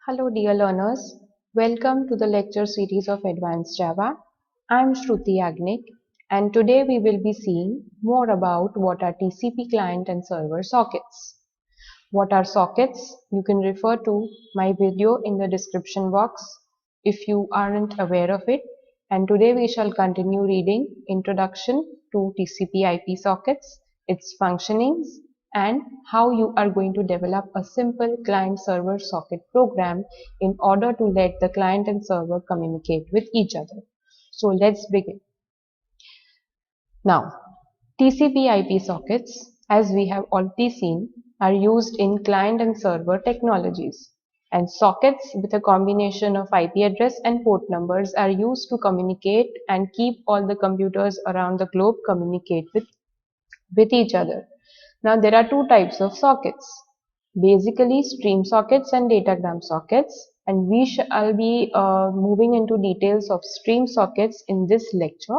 Hello dear learners, welcome to the lecture series of Advanced Java. I am Shruti Yagnik and today we will be seeing more about what are TCP client and server sockets. What are sockets? You can refer to my video in the description box if you aren't aware of it. And today we shall continue reading Introduction to TCP IP sockets, its functionings, and how you are going to develop a simple client-server socket program in order to let the client and server communicate with each other. So let's begin. Now, TCP IP sockets, as we have already seen, are used in client and server technologies. And sockets with a combination of IP address and port numbers are used to communicate and keep all the computers around the globe communicate with each other. Now there are two types of sockets, basically stream sockets and datagram sockets, and we shall be moving into details of stream sockets in this lecture.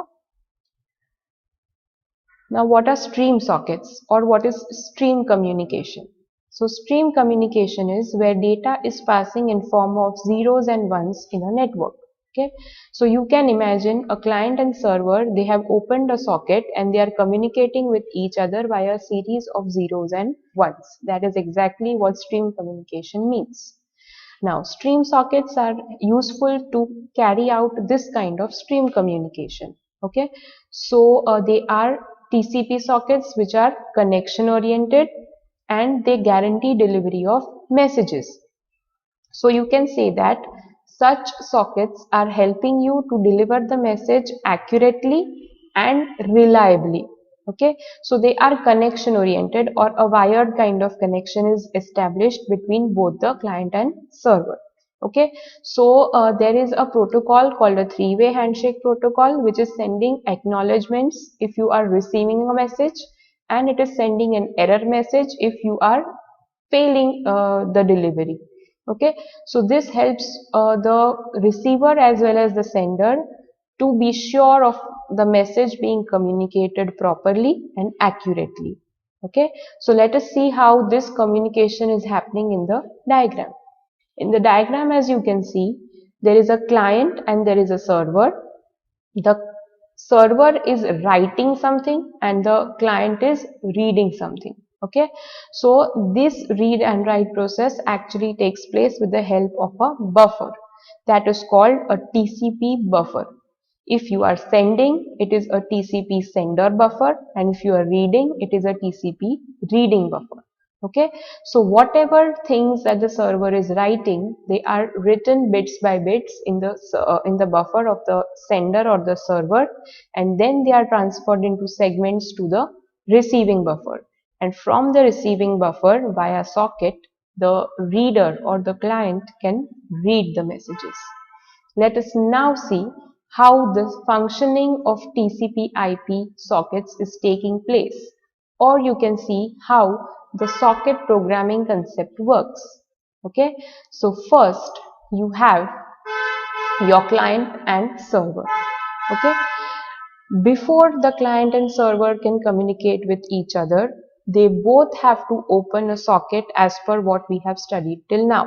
Now what are stream sockets or what is stream communication? So stream communication is where data is passing in form of zeros and ones in a network. Okay, so you can imagine a client and server, they have opened a socket and they are communicating with each other via a series of zeros and ones. That is exactly what stream communication means. Now stream sockets are useful to carry out this kind of stream communication. Okay, so they are TCP sockets which are connection oriented and they guarantee delivery of messages. So you can say that such sockets are helping you to deliver the message accurately and reliably. Okay, so they are connection oriented, or a wired kind of connection is established between both the client and server. Okay, so there is a protocol called a three-way handshake protocol which is sending acknowledgements if you are receiving a message, and it is sending an error message if you are failing the delivery. Okay, so this helps the receiver as well as the sender to be sure of the message being communicated properly and accurately. Okay, so let us see how this communication is happening in the diagram. In the diagram, as you can see, there is a client and there is a server. The server is writing something and the client is reading something. Okay, so this read and write process actually takes place with the help of a buffer that is called a TCP buffer. If you are sending, it is a TCP sender buffer, and if you are reading, it is a TCP reading buffer. Okay, so whatever things that the server is writing, they are written bits by bits in the buffer of the sender or the server, and then they are transferred into segments to the receiving buffer. And from the receiving buffer via socket, the reader or the client can read the messages. Let us now see how the functioning of TCP IP sockets is taking place, or you can see how the socket programming concept works. Okay, so first you have your client and server. Okay, before the client and server can communicate with each other, they both have to open a socket as per what we have studied till now.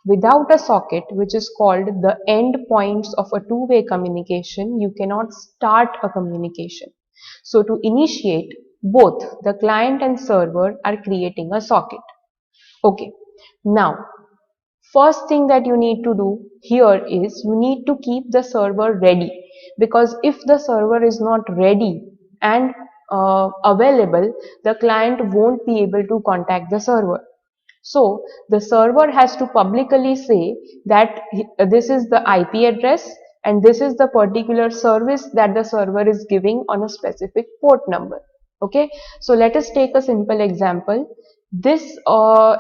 Without a socket, which is called the end points of a two-way communication, you cannot start a communication. So to initiate, both the client and server are creating a socket. Okay, now first thing that you need to do here is you need to keep the server ready, because if the server is not ready and available, the client won't be able to contact the server. So the server has to publicly say that this is the IP address and this is the particular service that the server is giving on a specific port number. Okay, so let us take a simple example. This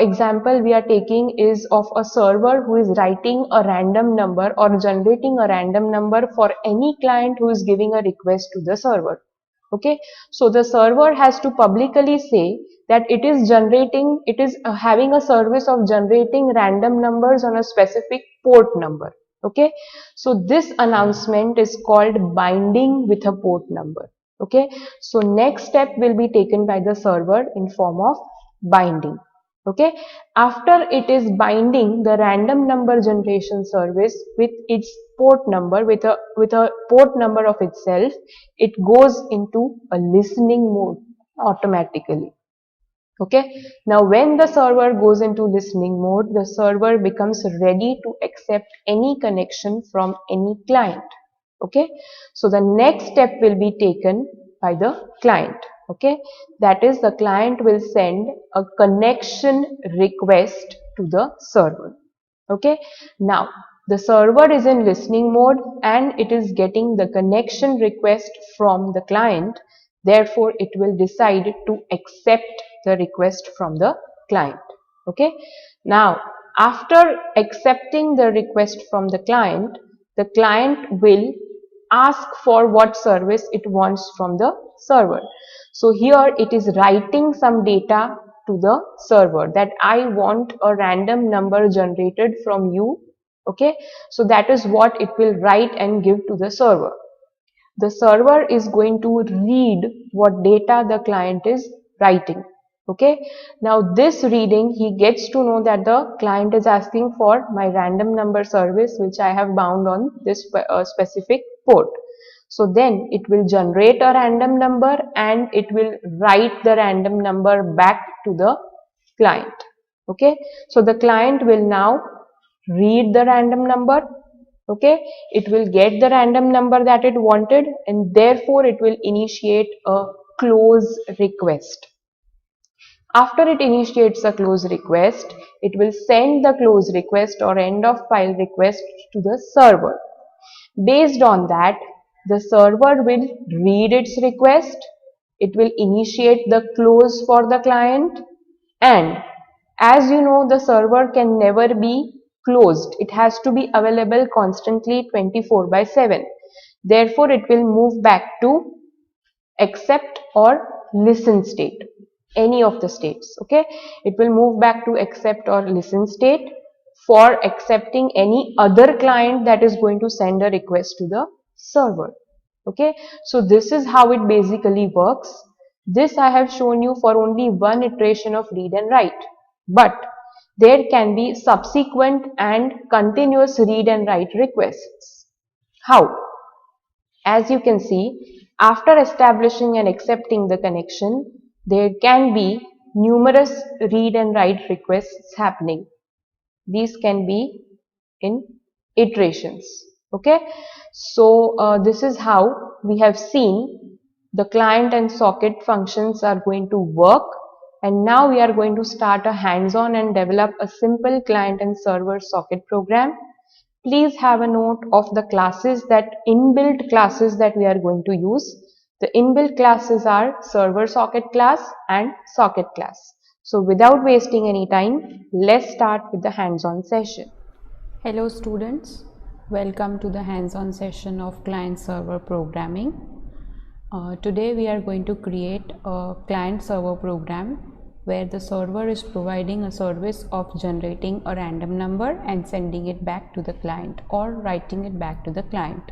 example we are taking is of a server who is writing a random number or generating a random number for any client who is giving a request to the server. Okay, so the server has to publicly say that it is having a service of generating random numbers on a specific port number. Okay, so this announcement is called binding with a port number. Okay, so next step will be taken by the server in form of binding. Okay, after it is binding the random number generation service with its port number, with a port number of itself, it goes into a listening mode automatically. Okay, now when the server goes into listening mode, the server becomes ready to accept any connection from any client. Okay, so the next step will be taken by the client. Okay, that is, the client will send a connection request to the server. Okay, now the server is in listening mode and it is getting the connection request from the client. Therefore, it will decide to accept the request from the client. Okay, now after accepting the request from the client will ask for what service it wants from the server. So here it is writing some data to the server that I want a random number generated from you. Okay, so that is what it will write and give to the server. The server is going to read what data the client is writing. Okay, now this reading, he gets to know that the client is asking for my random number service, which I have bound on this specific port. So then it will generate a random number and it will write the random number back to the client. Okay, so the client will now read the random number. Okay, it will get the random number that it wanted and therefore it will initiate a close request. After it initiates a close request, it will send the close request or end of file request to the server. Based on that, the server will read its request, it will initiate the close for the client, and as you know, the server can never be closed. It has to be available constantly 24/7. Therefore, it will move back to accept or listen state, any of the states. Okay, it will move back to accept or listen state for accepting any other client that is going to send a request to the server. Okay, so this is how it basically works. This I have shown you for only one iteration of read and write, but there can be subsequent and continuous read and write requests. How? As you can see, after establishing and accepting the connection, there can be numerous read and write requests happening. These can be in iterations. Okay, so this is how we have seen the client and socket functions are going to work, and now we are going to start a hands-on and develop a simple client and server socket program. Please have a note of the classes, that inbuilt classes that we are going to use. The inbuilt classes are server socket class and socket class. So without wasting any time, let's start with the hands-on session. Hello students, welcome to the hands-on session of client server programming. Today we are going to create a client server program where the server is providing a service of generating a random number and sending it back to the client or writing it back to the client.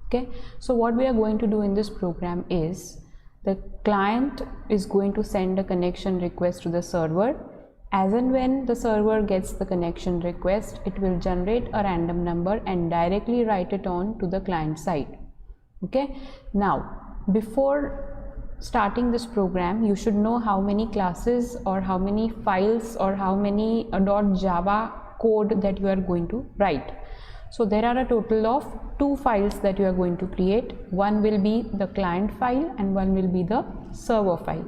Okay, so what we are going to do in this program is the client is going to send a connection request to the server. As and when the server gets the connection request, it will generate a random number and directly write it on to the client side. Okay, now before starting this program, you should know how many classes or how many files or how many .java code that you are going to write. So there are a total of 2 files that you are going to create. One will be the client file and one will be the server file.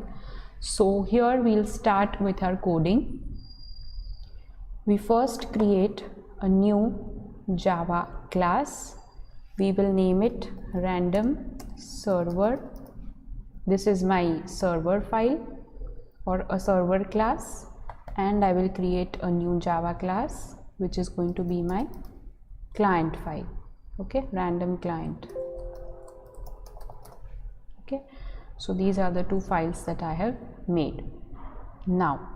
So here we'll start with our coding. We first create a new Java class. We will name it random server. This is my server file or a server class, and I will create a new Java class which is going to be my client file. Okay, random client. Okay, so these are the 2 files that I have made. Now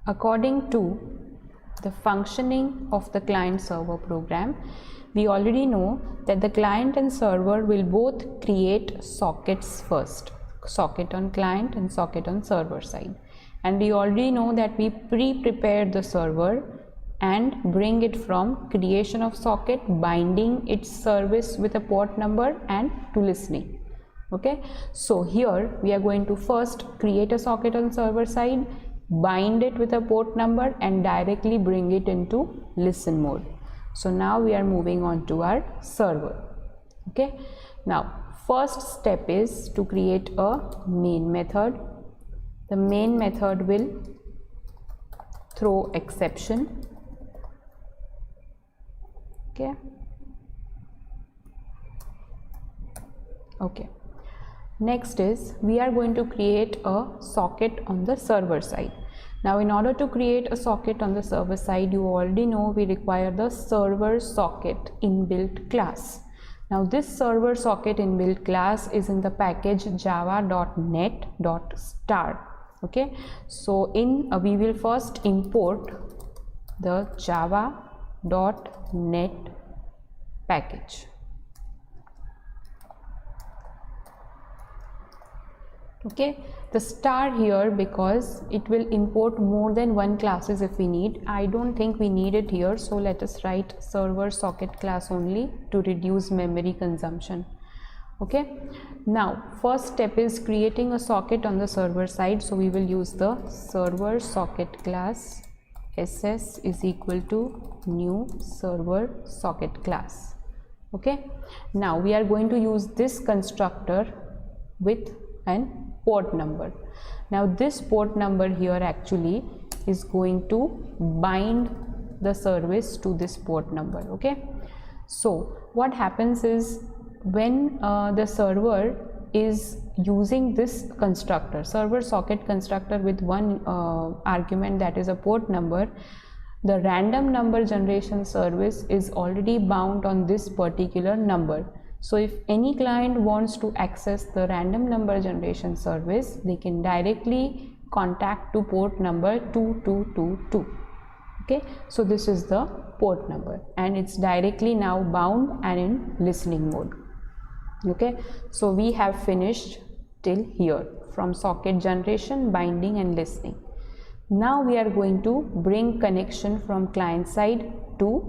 according to the functioning of the client server program, we already know that the client and server will both create sockets first, socket on client and socket on server side. And we already know that we pre-prepare the server and bring it from creation of socket, binding its service with a port number, and to listening. Okay, so here we are going to first create a socket on server side, bind it with a port number, and directly bring it into listen mode. So now we are moving on to our server. Okay, now first step is to create a main method. The main method will throw exception. Okay. Next is we are going to create a socket on the server side. Now in order to create a socket on the server side, you already know we require the server socket inbuilt class. Now this server socket inbuilt class is in the package java.net.star. Okay, so we will first import the java.net package. Okay, the star here because it will import more than one classes if we need. I don't think we need it here, so let us write server socket class only to reduce memory consumption. Okay, now first step is creating a socket on the server side, so we will use the server socket class. ss is equal to new server socket class. Okay, now we are going to use this constructor with an port number. Now this port number here actually is going to bind the service to this port number. Okay, so what happens is when the server is using this constructor, server socket constructor, with one argument, that is a port number, the random number generation service is already bound on this particular number. So if any client wants to access the random number generation service, they can directly contact to port number 2222. Okay, so this is the port number and it's directly now bound and in listening mode. Okay, so we have finished till here from socket generation, binding and listening. Now we are going to bring connection from client side to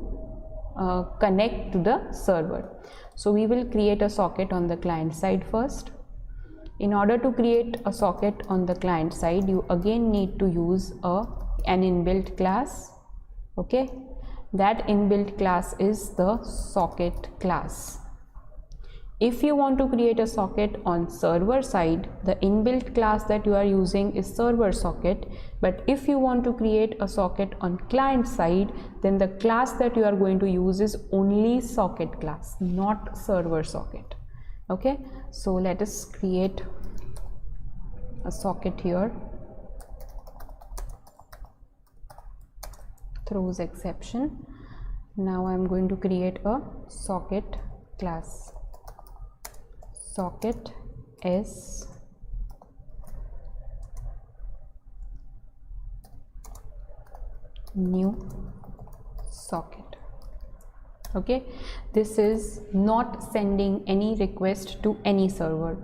connect to the server. So we will create a socket on the client side first. In order to create a socket on the client side, you again need to use an inbuilt class. Okay, that inbuilt class is the socket class. If you want to create a socket on server side, the inbuilt class that you are using is server socket, but if you want to create a socket on client side, then the class that you are going to use is only socket class, not server socket. Okay, so let us create a socket here. Throws exception. Now I am going to create a socket class. Socket s new socket. Okay, this is not sending any request to any server,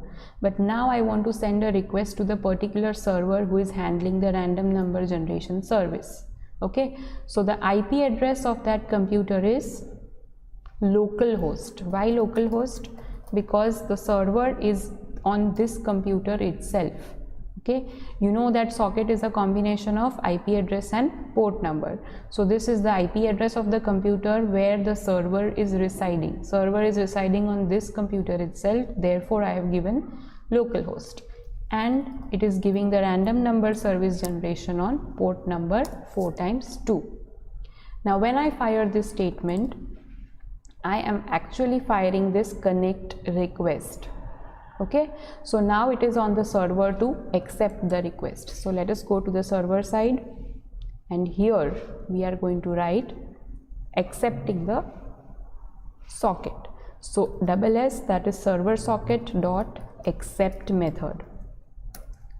but now I want to send a request to the particular server who is handling the random number generation service. Okay, so the IP address of that computer is localhost. Why localhost? Because the server is on this computer itself. Okay, you know that socket is a combination of IP address and port number. So this is the IP address of the computer where the server is residing. Server is residing on this computer itself, therefore I have given localhost, and it is giving the random number service generation on port number 4 times 2. Now when I fire this statement, I am actually firing this connect request. Okay, so now it is on the server to accept the request. So let us go to the server side, and here we are going to write accepting the socket. So SS, that is server socket dot accept method.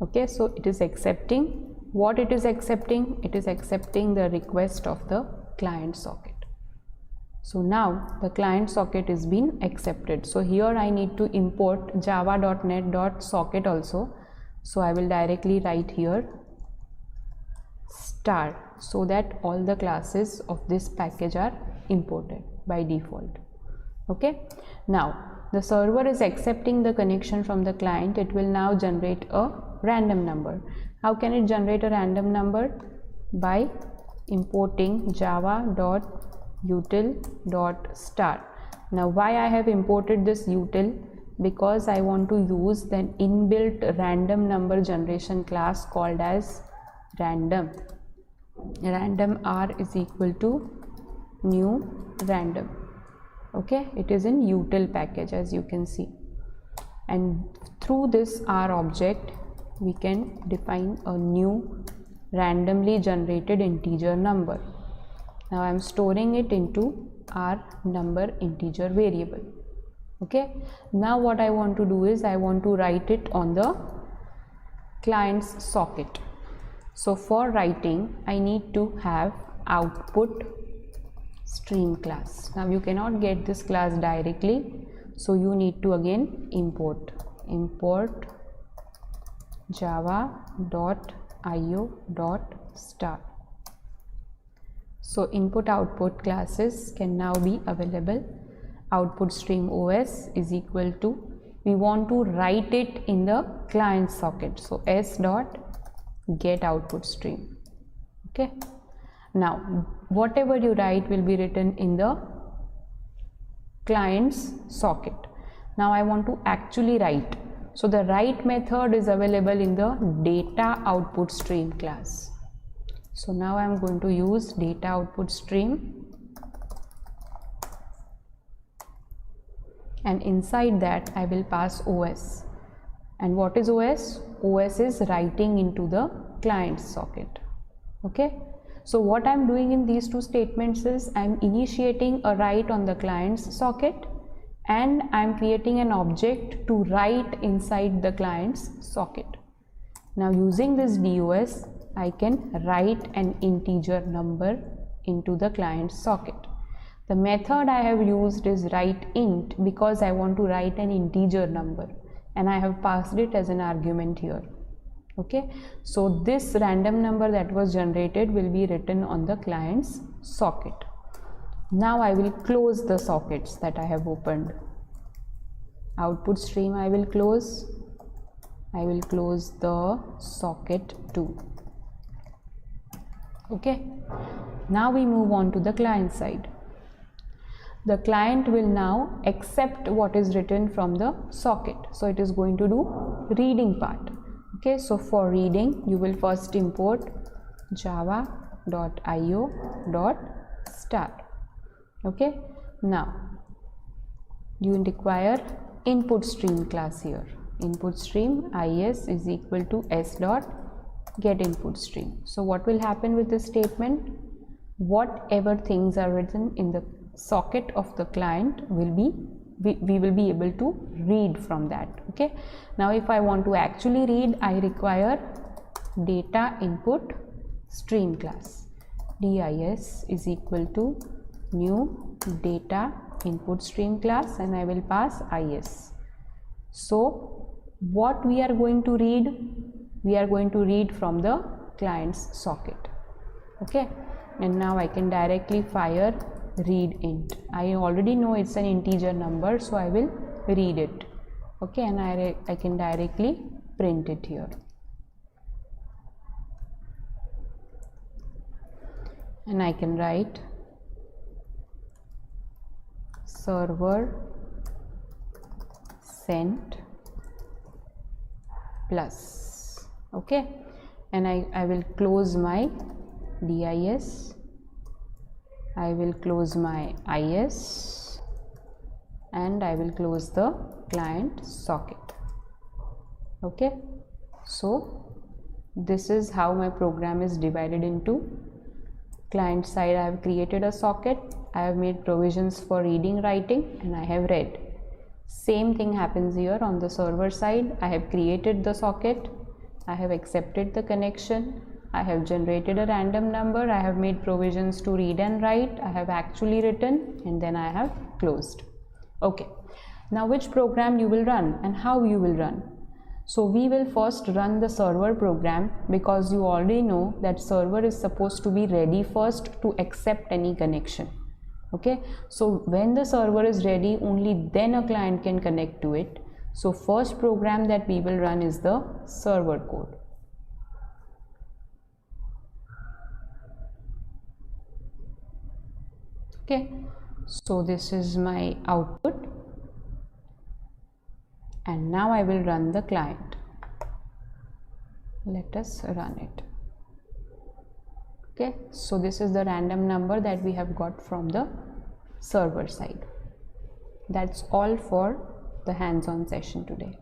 Okay, so it is accepting what it is accepting? It is accepting the request of the client socket. So now the client socket is been accepted. So here I need to import java.net.socket also. So I will directly write here star, so that all the classes of this package are imported by default. Okay, now the server is accepting the connection from the client. It will now generate a random number. How can it generate a random number? By importing java.util.star. Now why I have imported this util? Because I want to use the inbuilt random number generation class called as random. Random r is equal to new random. Okay, it is in util package, as you can see, and through this r object we can define a new randomly generated integer number. Now I am storing it into our number integer variable. Okay, now what I want to do is I want to write it on the client's socket. So for writing I need to have output stream class. Now you cannot get this class directly, so you need to again import java.io.star. So input output classes can now be available. Output stream OS is equal to, we want to write it in the client socket, so s dot get output stream. Okay, now whatever you write will be written in the client's socket. Now I want to actually write, so the write method is available in the data output stream class. So now I am going to use data output stream, and inside that I will pass OS. And what is OS? OS is writing into the client socket. Okay, so what I am doing in these two statements is I am initiating a write on the client's socket, and I am creating an object to write inside the client's socket. Now using this DOS I can write an integer number into the client's socket. The method I have used is write int because I want to write an integer number, and I have passed it as an argument here. Okay, so this random number that was generated will be written on the client's socket. Now I will close the sockets that I have opened. Output stream I will close the socket 2. Okay, now we move on to the client side. The client will now accept what is written from the socket, so it is going to do reading part. Okay, so for reading you will first import java.io.star. Okay, now you require input stream class here. Input stream is is equal to s dot get input stream. So what will happen with this statement? Whatever things are written in the socket of the client will be, we will be able to read from that. Okay, now if I want to actually read, I require data input stream class. dis is equal to new data input stream class, and I will pass is. So what we are going to read? We are going to read from the client's socket. Okay, and now I can directly fire read int. I already know it's an integer number, so I will read it. Okay, and I can directly print it here. And I can write server sent plus. Okay, and I will close my dis, I will close my is, and I will close the client socket. Okay, so this is how my program is divided into. Client side I have created a socket, I have made provisions for reading, writing, and I have read. Same thing happens here on the server side. I have created the socket, I have accepted the connection, I have generated a random number, I have made provisions to read and write, I have actually written, and then I have closed. Okay, now which program you will run and how you will run? So we will first run the server program, because you already know that server is supposed to be ready first to accept any connection. Okay, so when the server is ready, only then a client can connect to it. So first program that we will run is the server code. Okay, so this is my output, and now I will run the client. Let us run it. Okay, so this is the random number that we have got from the server side. That's all for the hands-on session today.